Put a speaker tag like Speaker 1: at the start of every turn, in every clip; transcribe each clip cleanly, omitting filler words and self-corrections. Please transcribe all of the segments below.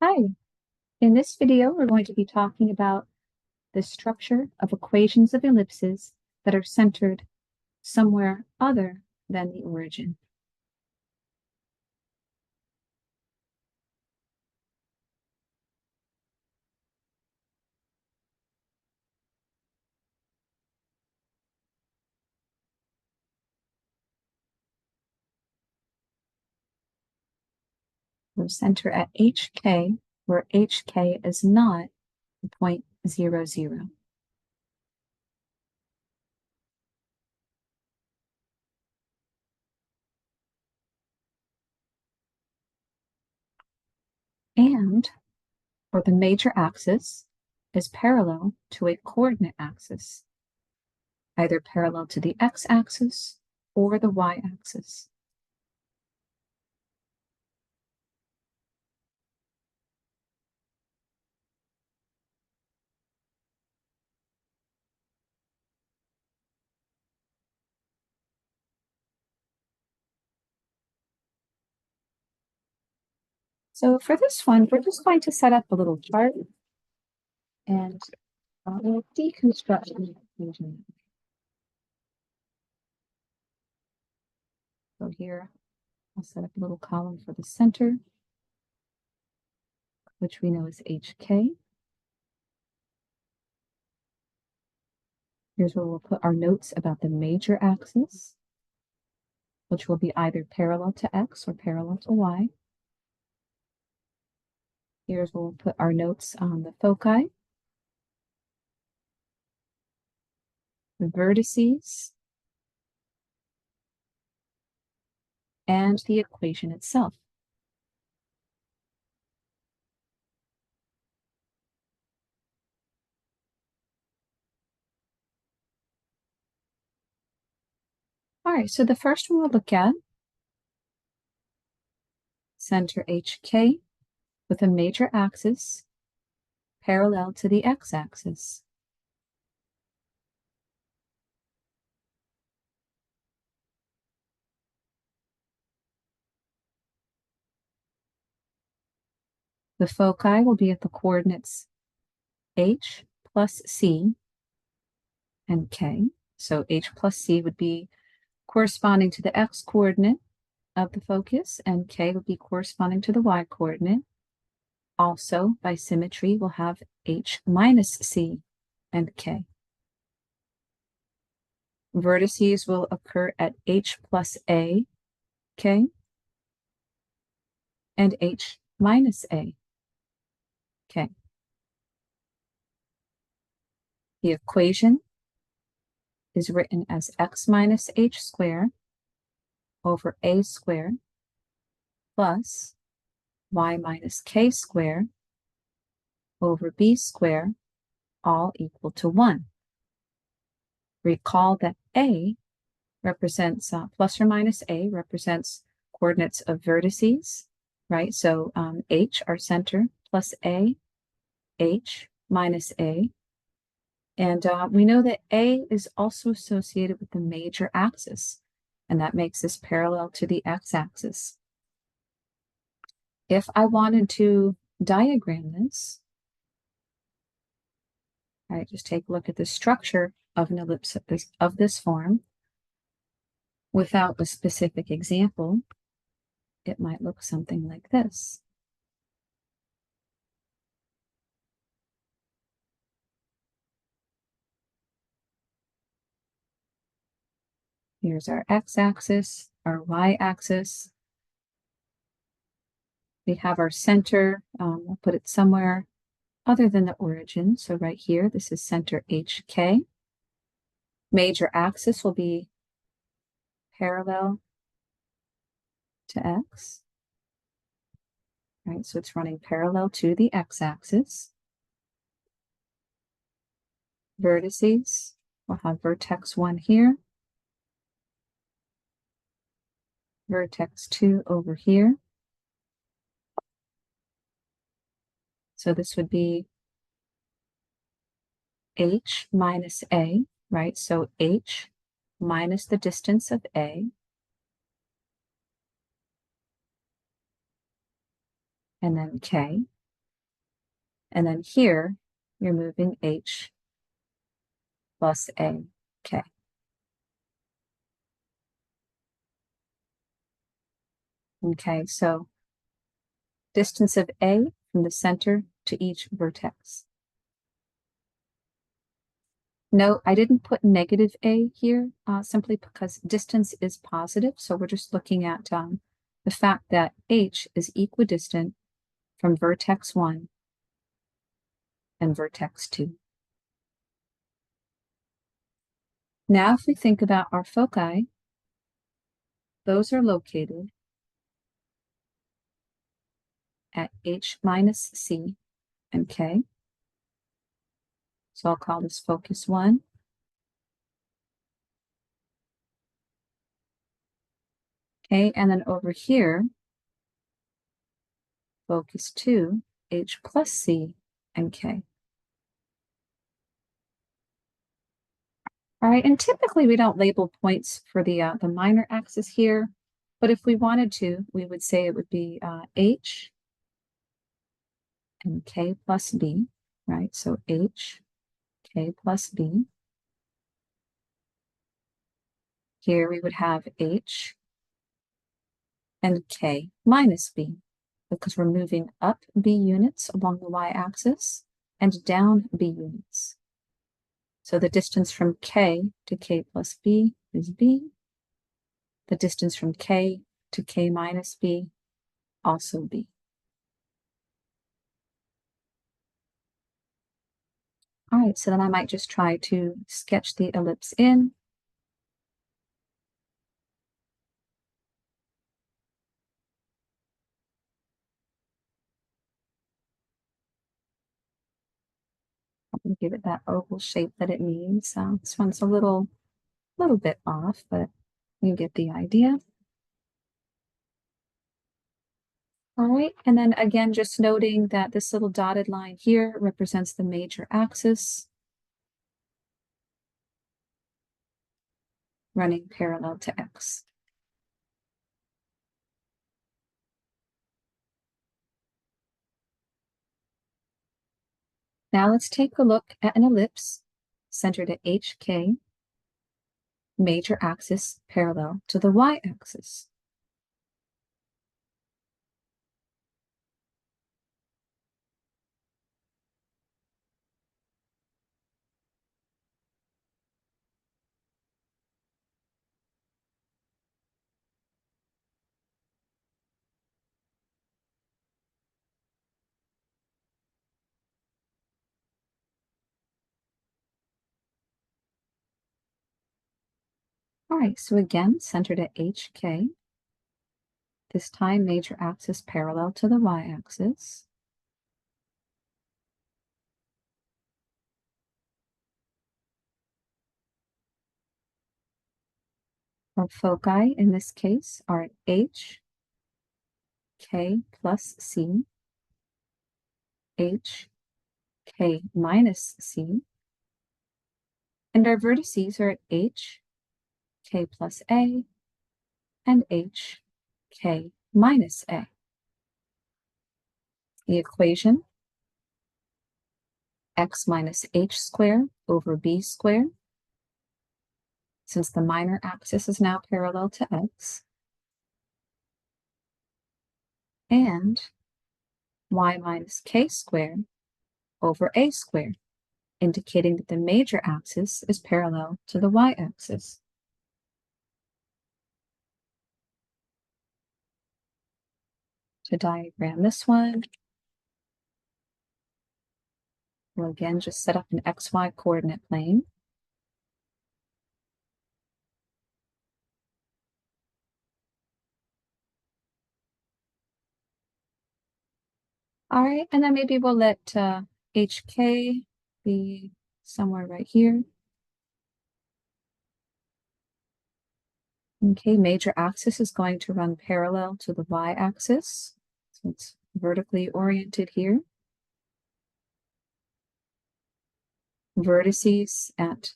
Speaker 1: Hi, in this video, we're going to be talking about the structure of equations of ellipses that are centered somewhere other than the origin. We'll center at HK, where HK is not the point 0, 0. And where the major axis is parallel to a coordinate axis, either parallel to the x-axis or the y-axis. So for this one, we're just going to set up a little chart and we'll deconstruct the equation. So here, I'll set up a little column for the center, which we know is HK. Here's where we'll put our notes about the major axis, which will be either parallel to X or parallel to Y. Here's where we'll put our notes on the foci, the vertices, and the equation itself. All right, so the first one we'll look at, center HK with a major axis parallel to the x-axis. The foci will be at the coordinates h plus c and k. So h plus c would be corresponding to the x-coordinate of the focus, and k would be corresponding to the y-coordinate. Also, by symmetry, we'll have h minus c and k. Vertices will occur at h plus a, k, and h minus a, k. The equation is written as x minus h squared over a squared plus y minus k squared over b squared, all equal to 1. Recall that a represents, plus or minus a represents coordinates of vertices, right? So h, our center, plus a, h minus a. And we know that a is also associated with the major axis, and that makes this parallel to the x-axis. If I wanted to diagram this, all right, just take a look at the structure of an ellipse of this form. Without a specific example, it might look something like this. Here's our x-axis, our y-axis. We have our center. We'll put it somewhere other than the origin. So right here, this is center HK. Major axis will be parallel to X. Right, so it's running parallel to the x-axis. Vertices, we'll have vertex 1 here. Vertex 2 over here. So this would be h minus a, right? So h minus the distance of a, and then k. And then here, you're moving H plus A, K. Okay, so distance of A from the center to each vertex. No, I didn't put negative A here, simply because distance is positive. So we're just looking at the fact that H is equidistant from vertex 1 and vertex 2. Now, if we think about our foci, those are located at H minus C and K. So I'll call this focus 1. Okay, and then over here, focus 2, H plus C and K. All right, and typically we don't label points for the minor axis here, but if we wanted to, we would say it would be H and K plus B, right? So H, K plus B. Here we would have H and K minus B, because we're moving up B units along the y-axis and down B units. So the distance from K to K plus B is B. The distance from K to K minus B, also B. All right, so then I might just try to sketch the ellipse in. I'm going to give it that oval shape that it needs. This one's a little bit off, but you get the idea. All right, and then again, just noting that this little dotted line here represents the major axis running parallel to X. Now let's take a look at an ellipse centered at HK, major axis parallel to the y-axis. All right, so again, centered at HK, this time major axis parallel to the y-axis. Our foci in this case are at H, K plus C, H, K minus C, and our vertices are at H, K plus A, and H, K minus A. The equation, x minus h squared over b squared, since the minor axis is now parallel to x, and y minus k squared over a squared, indicating that the major axis is parallel to the y-axis. To diagram this one, we'll again just set up an xy coordinate plane. All right, and then maybe we'll let HK be somewhere right here. Okay, major axis is going to run parallel to the y-axis, so it's vertically oriented here. Vertices at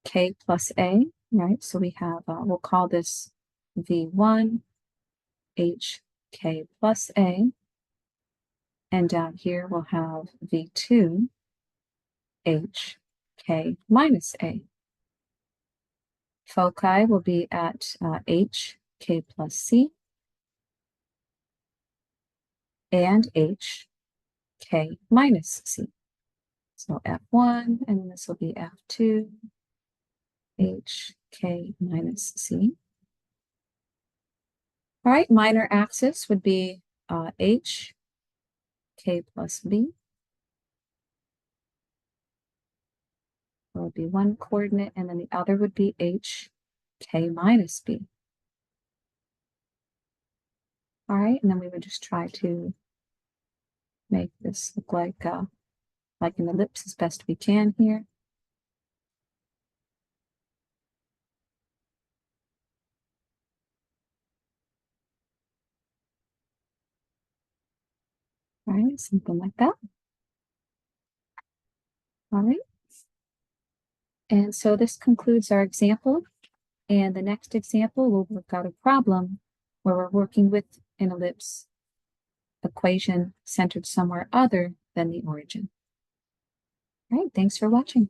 Speaker 1: K plus A, right? So we have, we'll call this V1, HK plus A, And down here we'll have V2 H K minus A. Foci will be at H K plus C and H K minus C. So F1, and this will be F2 H K minus C. All right, minor axis would be H K plus B. There would be one coordinate, and then the other would be H K minus B. All right, and then we would just try to make this look like an ellipse as best we can here. All right, something like that. All right. And so this concludes our example. And the next example, we'll work out a problem where we're working with an ellipse equation centered somewhere other than the origin. All right, thanks for watching.